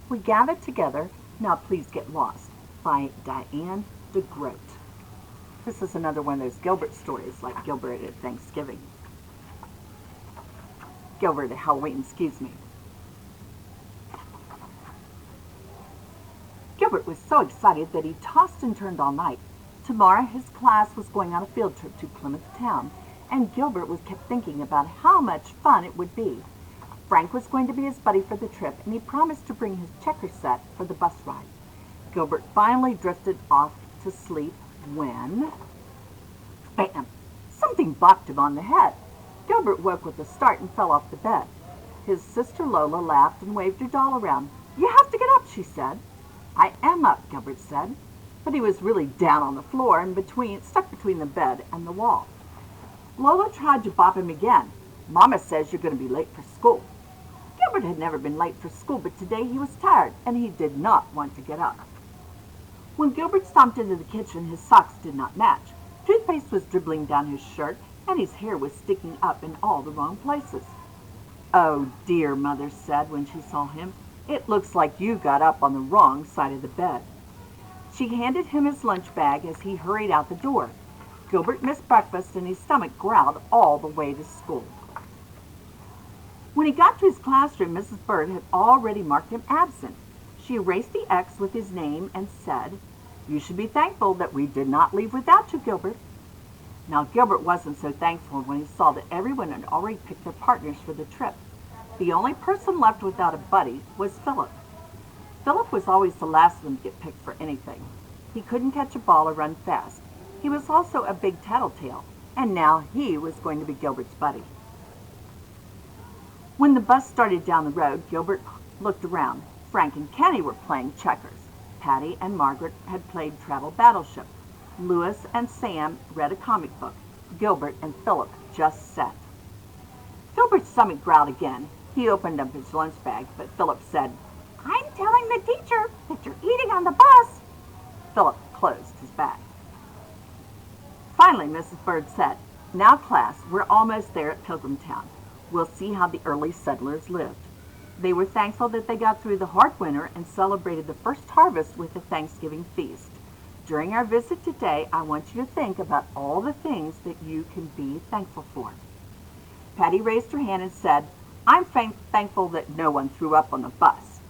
We gather together, now please get lost, by Diane deGroat. This is another one of those Gilbert stories, like Gilbert at Thanksgiving. Gilbert at Halloween, excuse me. Gilbert was so excited that he tossed and turned all night. Tomorrow his class was going on a field trip to Plymouth Town, and Gilbert kept thinking about how much fun it would be. Frank was going to be his buddy for the trip, and he promised to bring his checker set for the bus ride. Gilbert finally drifted off to sleep when, bam, something bopped him on the head. Gilbert woke with a start and fell off the bed. His sister Lola laughed and waved her doll around. "You have to get up," she said. "I am up," Gilbert said, but he was really down on the floor and stuck between the bed and the wall. Lola tried to bop him again. "Mama says you're going to be late for school." Gilbert had never been late for school, but today he was tired, and he did not want to get up. When Gilbert stomped into the kitchen, his socks did not match. Toothpaste was dribbling down his shirt, and his hair was sticking up in all the wrong places. "Oh dear," Mother said when she saw him. "It looks like you got up on the wrong side of the bed." She handed him his lunch bag as he hurried out the door. Gilbert missed breakfast, and his stomach growled all the way to school. When he got to his classroom, Mrs. Bird had already marked him absent. She erased the X with his name and said, "You should be thankful that we did not leave without you, Gilbert." Now, Gilbert wasn't so thankful when he saw that everyone had already picked their partners for the trip. The only person left without a buddy was Philip. Philip was always the last one to get picked for anything. He couldn't catch a ball or run fast. He was also a big tattletale, and now he was going to be Gilbert's buddy. When the bus started down the road, Gilbert looked around. Frank and Kenny were playing checkers. Patty and Margaret had played Travel Battleship. Louis and Sam read a comic book. Gilbert and Philip just sat. Gilbert's stomach growled again. He opened up his lunch bag, but Philip said, "I'm telling the teacher that you're eating on the bus." Philip closed his bag. Finally, Mrs. Bird said, "Now, class, we're almost there at Pilgrim Town. We'll see how the early settlers lived." They were thankful that they got through the hard winter and celebrated the first harvest with a Thanksgiving feast. During our visit today, I want you to think about all the things that you can be thankful for. Patty raised her hand and said, "I'm thankful that no one threw up on the bus."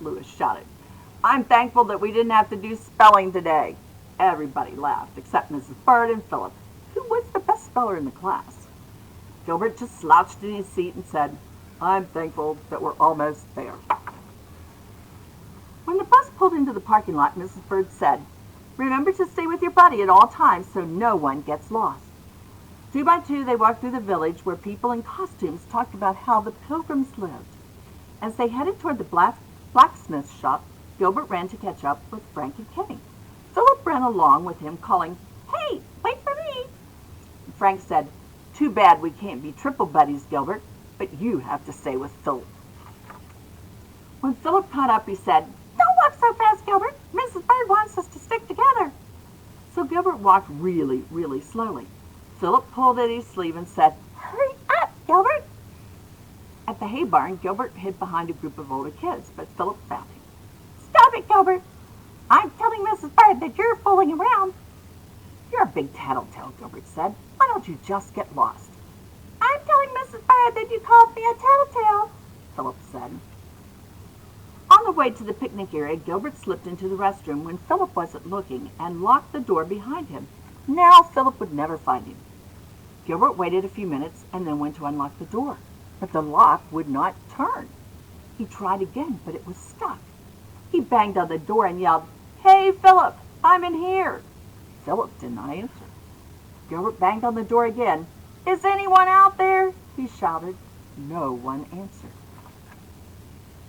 Louis shouted, "I'm thankful that we didn't have to do spelling today." Everybody laughed except Mrs. Bird and Philip, who was the best speller in the class. Gilbert just slouched in his seat and said, "I'm thankful that we're almost there." When the bus pulled into the parking lot, Mrs. Bird said, "Remember to stay with your buddy at all times so no one gets lost." 2 by 2, they walked through the village where people in costumes talked about how the Pilgrims lived. As they headed toward the blacksmith shop, Gilbert ran to catch up with Frank and Kenny. Philip ran along with him, calling, "Hey, wait for me." Frank said, "Too bad we can't be triple buddies, Gilbert, but you have to stay with Philip." When Philip caught up, he said, "Don't walk so fast, Gilbert. Mrs. Bird wants us to stick together." So Gilbert walked really, really slowly. Philip pulled at his sleeve and said, "Hurry up, Gilbert." At the hay barn, Gilbert hid behind a group of older kids, but Philip found him. "Stop it, Gilbert. I'm telling Mrs. Bird that you're fooling around." "You're a big tattletale," Gilbert said. "Why don't you just get lost?" "I'm telling Mrs. Bird that you called me a tattletale," Philip said. On the way to the picnic area, Gilbert slipped into the restroom when Philip wasn't looking and locked the door behind him. Now Philip would never find him. Gilbert waited a few minutes and then went to unlock the door, but the lock would not turn. He tried again, but it was stuck. He banged on the door and yelled, "Hey, Philip, I'm in here." Philip did not answer. Gilbert banged on the door again. "Is anyone out there?" he shouted. No one answered.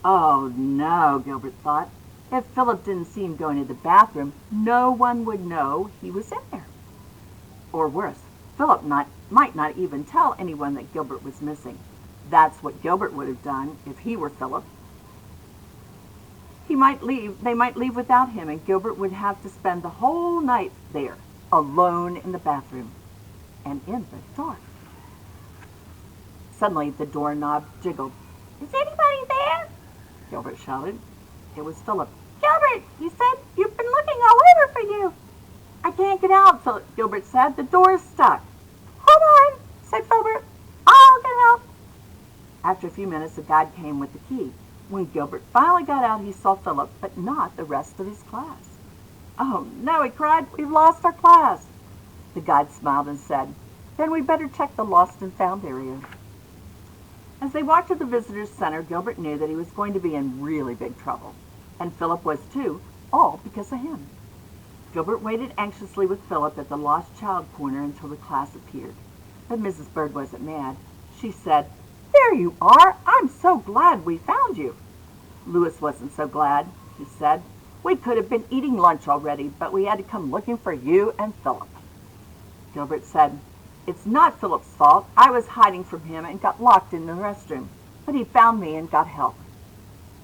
Oh no, Gilbert thought. If Philip didn't see him going to the bathroom, no one would know he was in there. Or worse, Philip might not even tell anyone that Gilbert was missing. That's what Gilbert would have done if he were Philip. They might leave without him, and Gilbert would have to spend the whole night there, alone in the bathroom and in the dark. Suddenly, the doorknob jiggled. "Is anybody there?" Gilbert shouted. It was Philip. "Gilbert," he said, "you've been looking all over for you." "I can't get out," Gilbert said. "The door is stuck." "Hold on," said Philip. "I'll get help." After a few minutes, a guide came with the key. When Gilbert finally got out, he saw Philip, but not the rest of his class. "Oh, no," he cried. "We've lost our class." The guide smiled and said, "Then we'd better check the lost and found area." As they walked to the visitor's center, Gilbert knew that he was going to be in really big trouble. And Philip was too, all because of him. Gilbert waited anxiously with Philip at the lost child corner until the class appeared. But Mrs. Bird wasn't mad. She said, "There you are! I'm so glad we found you." Louis wasn't so glad, he said. "We could have been eating lunch already, but we had to come looking for you and Philip." Gilbert said, "It's not Philip's fault. I was hiding from him and got locked in the restroom, but he found me and got help."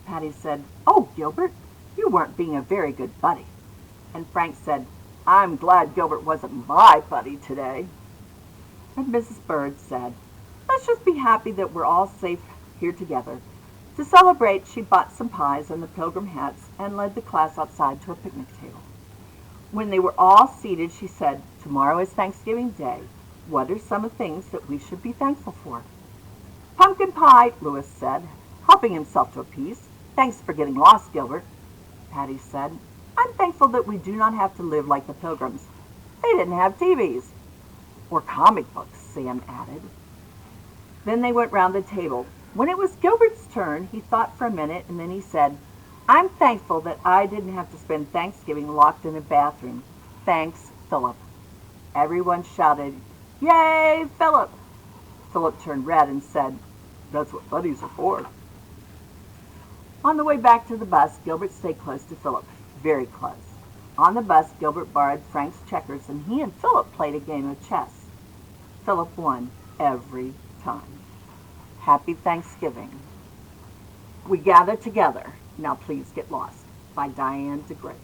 Patty said, "Oh, Gilbert, you weren't being a very good buddy." And Frank said, "I'm glad Gilbert wasn't my buddy today." And Mrs. Bird said, "Let's just be happy that we're all safe here together." To celebrate, she bought some pies and the pilgrim hats and led the class outside to a picnic table. When they were all seated, she said, "Tomorrow is Thanksgiving Day. What are some of the things that we should be thankful for?" "Pumpkin pie," Louis said, helping himself to a piece. "Thanks for getting lost, Gilbert." Patty said, "I'm thankful that we do not have to live like the pilgrims. They didn't have TVs." "Or comic books," Sam added. Then they went round the table. When it was Gilbert's turn, he thought for a minute, and then he said, "I'm thankful that I didn't have to spend Thanksgiving locked in a bathroom. Thanks, Philip." Everyone shouted, "Yay, Philip!" Philip turned red and said, "That's what buddies are for." On the way back to the bus, Gilbert stayed close to Philip, very close. On the bus, Gilbert borrowed Frank's checkers, and he and Philip played a game of chess. Philip won every time. Happy Thanksgiving. We gather together. Now please get lost. By Diane deGroat.